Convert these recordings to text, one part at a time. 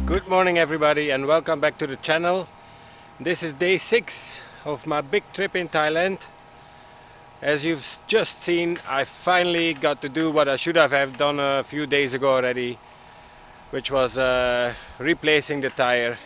Good morning everybody and welcome back to the channel. This is day 6 of my big trip in Thailand. As you've just seen, I finally got to do what I should have done a few days ago already, which was replacing the tire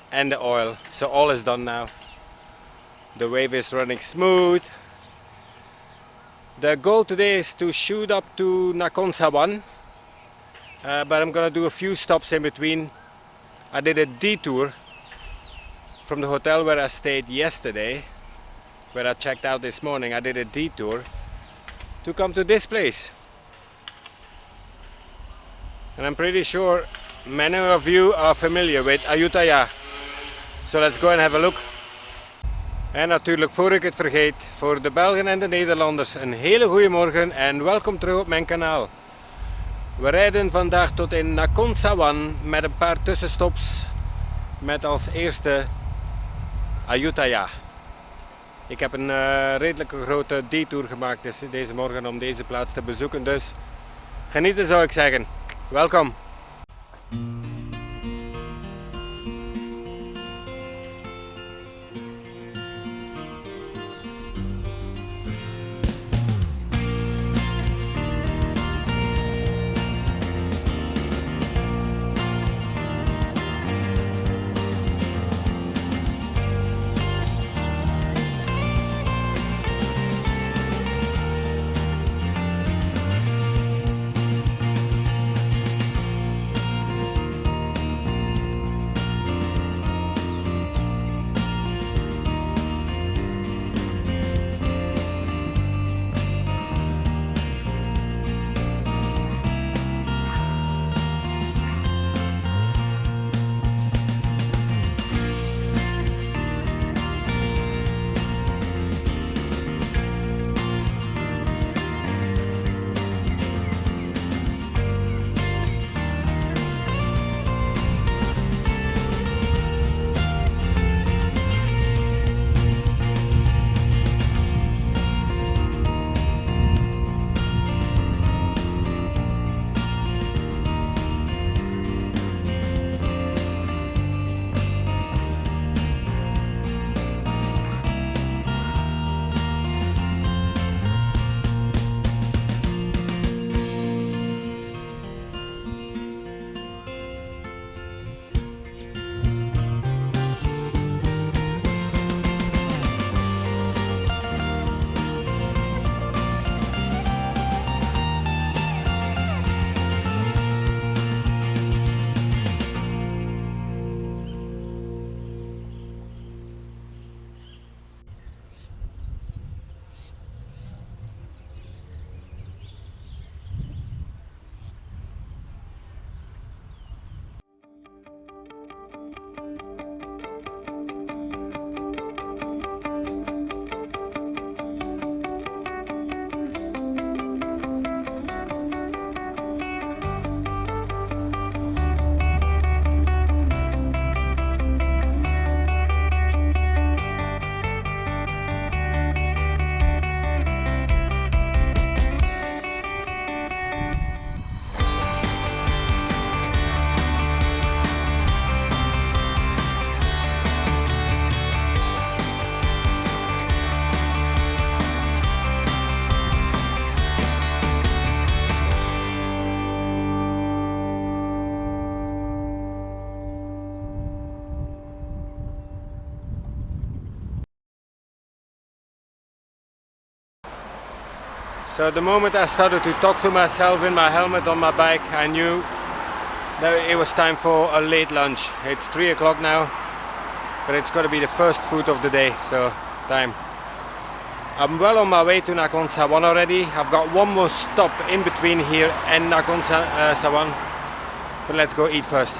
and the oil. So all is done now. The wave is running smooth. The goal today is to shoot up to Nakhon Sawan. But I'm gonna do a few stops in between. I did a detour from the hotel where I stayed yesterday, where I checked out this morning. I did a detour to come to this place, and I'm pretty sure many of you are familiar with Ayutthaya. So let's go and have a look. En natuurlijk, voor ik het vergeet, voor de Belgen en de Nederlanders een hele goede morgen en welkom terug op mijn kanaal. We rijden vandaag tot in Nakhon Sawan met een paar tussenstops, met als eerste Ayutthaya. Ik heb een redelijk grote detour gemaakt deze morgen om deze plaats te bezoeken, dus genieten zou ik zeggen. Welkom! So the moment I started to talk to myself in my helmet on my bike, I knew that it was time for a late lunch. It's 3 o'clock now, but it's got to be the first food of the day, so time. I'm well on my way to Nakhon Sawan already. I've got one more stop in between here and Nakhon Sawan, but let's go eat first.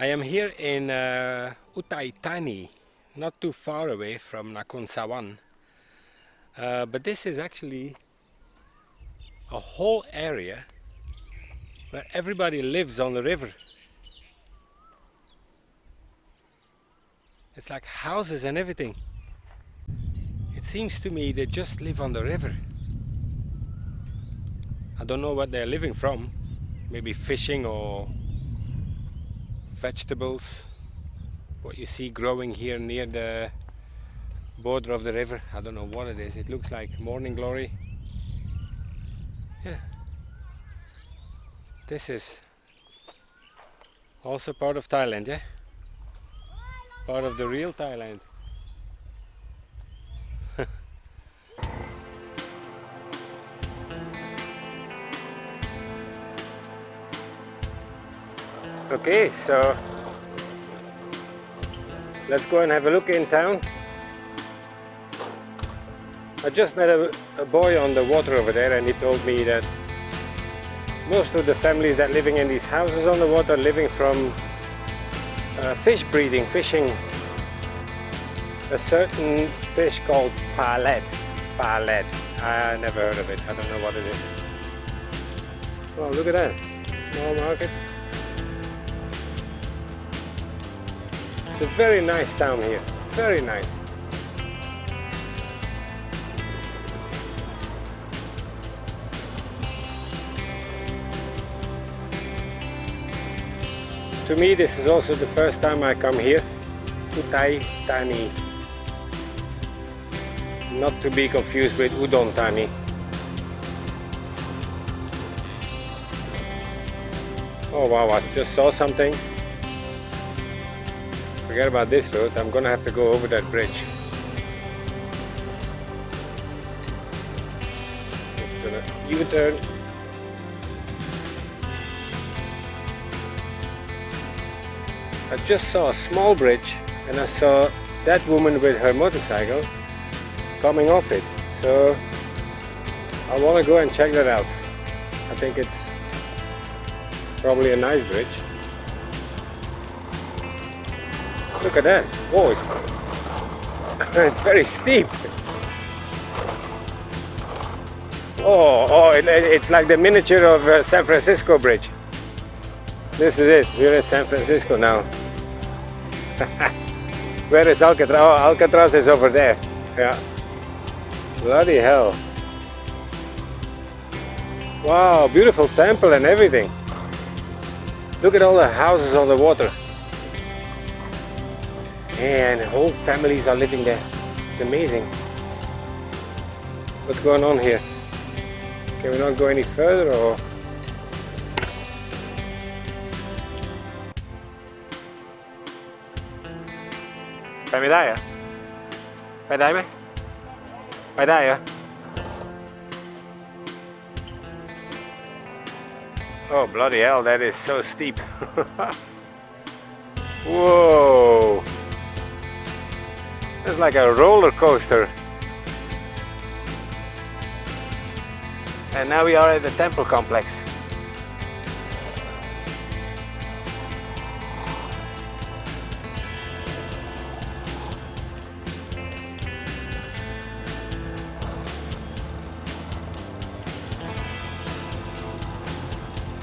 I am here in Uthai Thani, not too far away from Nakhon Sawan. But this is actually a whole area where everybody lives on the river. It's like houses and everything. It seems to me they just live on the river. I don't know what they're living from. Maybe fishing or vegetables. What you see growing here near the border of the river. I don't know what it is. It looks like morning glory. Yeah. This is also part of Thailand, yeah? Part of the real Thailand. Okay, so let's go and have a look in town. I just met a boy on the water over there, and he told me that most of the families that living in these houses on the water are living from fish breeding, fishing a certain fish called laet. Laet. I never heard of it. I don't know what it is. Oh, look at that. Small market. It's a very nice town here. Very nice. To me, this is also the first time I come here. Uthai Thani. Not to be confused with Udon Thani. Oh wow, I just saw something. Forget about this road, I'm gonna have to go over that bridge. Just gonna U-turn. I just saw a small bridge and I saw that woman with her motorcycle coming off it. So I want to go and check that out. I think it's probably a nice bridge. Look at that. Oh, it's very steep. Oh, it's like the miniature of San Francisco Bridge. This is it. We're in San Francisco now. Where is Alcatraz? Oh, Alcatraz is over there. Yeah. Bloody hell. Wow, beautiful temple and everything. Look at all the houses on the water. And whole families are living there. It's amazing. What's going on here? Can we not go any further or? Phảiไม่ได้เหรอไปได้ไหมไปได้เหรอ Oh bloody hell, that is so steep. Whoa, it's like a roller coaster. And now we are at the temple complex.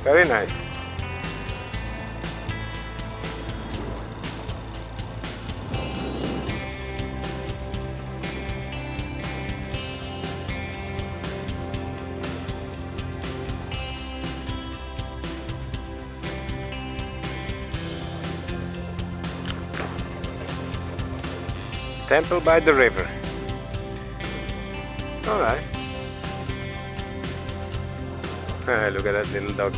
Very nice. Temple by the river. All right. Look at that little dog.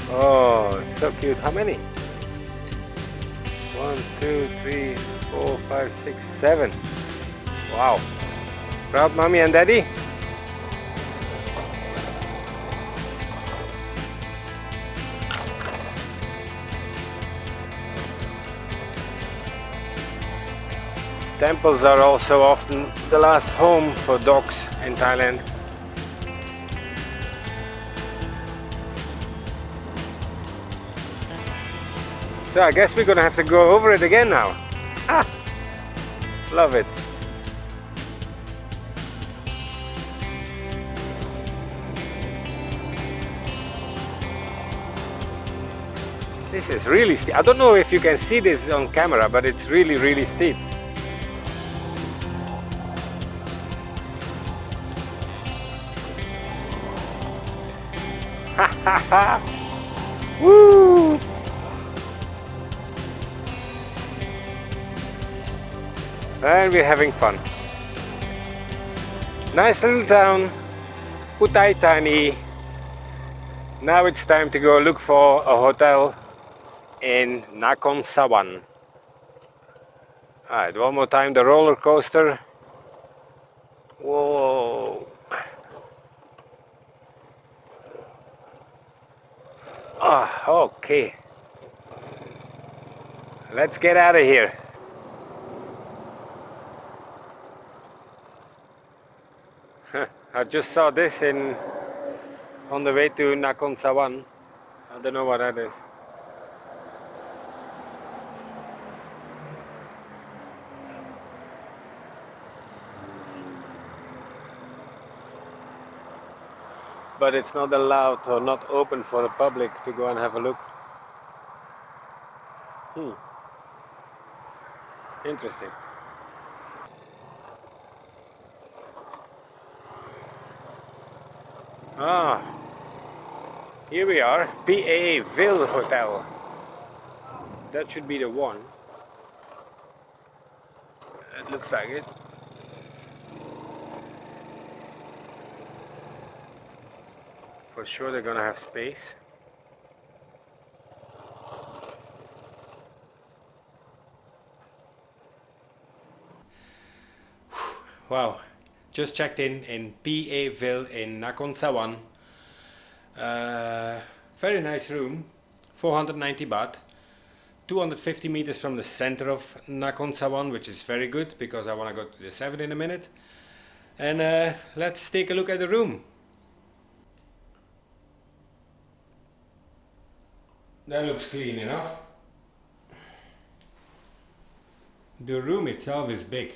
Oh, so cute. How many? 1, 2, 3, 4, 5, 6, 7. Wow. Proud mommy and daddy? Temples are also often the last home for dogs in Thailand. So I guess we're gonna have to go over it again now. Ah, love it. This is really steep. I don't know if you can see this on camera, but it's really, really steep. Ha ha ha! Woo! And we're having fun. Nice little town, Uthai Thani. Now it's time to go look for a hotel in Nakhon Sawan. Alright, one more time the roller coaster. Whoa! Ah, okay. Let's get out of here. I just saw this on the way to Nakhon Sawan. I don't know what that is. But it's not allowed or not open for the public to go and have a look. Interesting. Ah, here we are, Ville Hotel. That should be the one. It looks like it. For sure they're gonna have space. Wow, just checked in PA Ville in Nakhon Sawan. Very nice room, 490 baht, 250 meters from the center of Nakhon Sawan, which is very good because I want to go to the 7 in a minute. And let's take a look at the room. That looks clean enough. The room itself is big.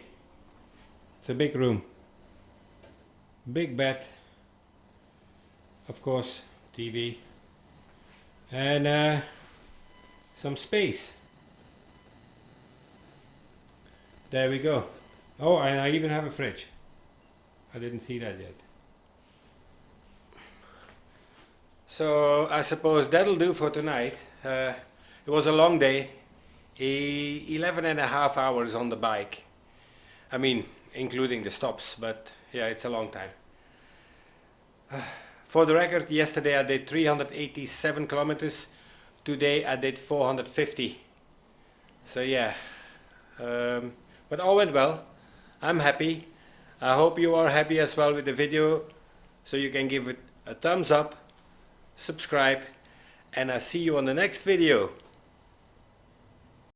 It's a big room. Big bed. Of course, TV. And some space. There we go. Oh, and I even have a fridge. I didn't see that yet. So I suppose that'll do for tonight. It was a long day, 11.5 hours on the bike. I mean, including the stops, but yeah, it's a long time. For the record, yesterday I did 387 kilometers. Today I did 450. So yeah, but all went well. I'm happy. I hope you are happy as well with the video. So you can give it a thumbs up, subscribe, and I'll see you on the next video.